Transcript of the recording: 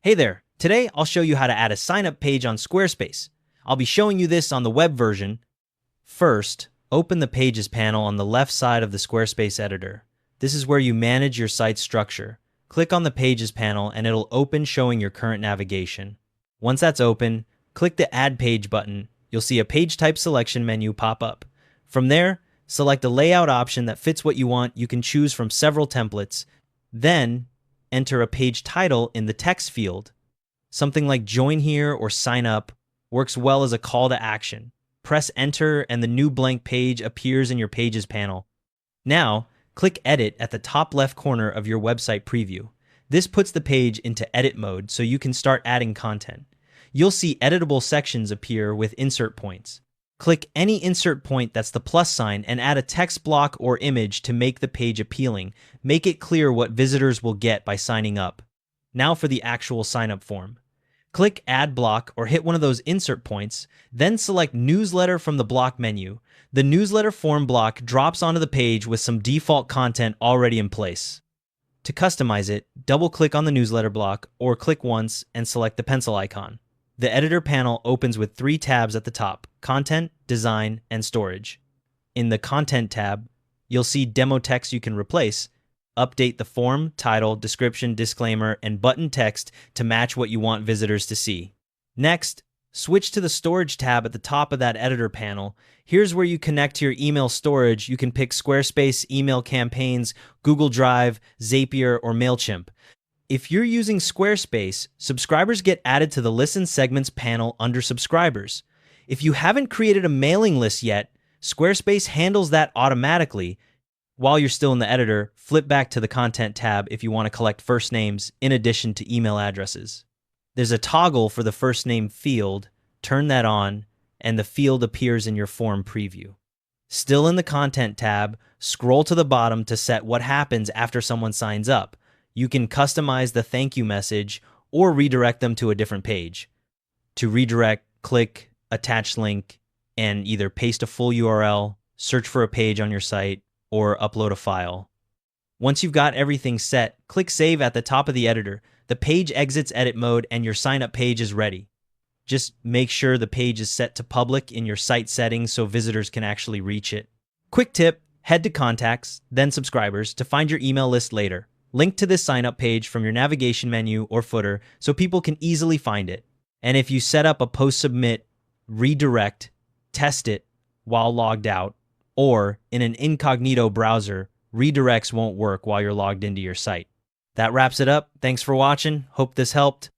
Hey there, today I'll show you how to add a sign-up page on Squarespace. I'll be showing you this on the web version. First, open the Pages panel on the left side of the Squarespace editor. This is where you manage your site's structure. Click on the Pages panel and it'll open showing your current navigation. Once that's open, click the Add Page button. You'll see a page type selection menu pop up. From there, select a layout option that fits what you want. You can choose from several templates. Then, enter a page title in the text field. Something like join here or sign up works well as a call to action. Press enter and the new blank page appears in your Pages panel. Now, click Edit at the top left corner of your website preview. This puts the page into edit mode so you can start adding content. You'll see editable sections appear with insert points. Click any insert point that's the plus sign and add a text block or image to make the page appealing. Make it clear what visitors will get by signing up. Now for the actual sign-up form. Click Add Block or hit one of those insert points, then select Newsletter from the block menu. The newsletter form block drops onto the page with some default content already in place. To customize it, double-click on the newsletter block or click once and select the pencil icon. The editor panel opens with 3 tabs at the top: Content, Design, and Storage. In the Content tab, you'll see demo text you can replace. Update the form, title, description, disclaimer, and button text to match what you want visitors to see. Next, switch to the Storage tab at the top of that editor panel. Here's where you connect to your email storage. You can pick Squarespace, email campaigns, Google Drive, Zapier, or MailChimp. If you're using Squarespace, subscribers get added to the Listen Segments panel under Subscribers. If you haven't created a mailing list yet, Squarespace handles that automatically. While you're still in the editor, flip back to the Content tab if you want to collect first names in addition to email addresses. There's a toggle for the first name field. Turn that on, and the field appears in your form preview. Still in the Content tab, scroll to the bottom to set what happens after someone signs up. You can customize the thank you message or redirect them to a different page. To redirect, click Attach Link and either paste a full URL, search for a page on your site, or upload a file. Once you've got everything set, click Save at the top of the editor. The page exits edit mode and your sign-up page is ready. Just make sure the page is set to public in your site settings so visitors can actually reach it. Quick tip, head to Contacts, then Subscribers to find your email list later. Link to this sign-up page from your navigation menu or footer so people can easily find it. And if you set up a post-submit, redirect, test it while logged out, or in an incognito browser, redirects won't work while you're logged into your site. That wraps it up. Thanks for watching. Hope this helped.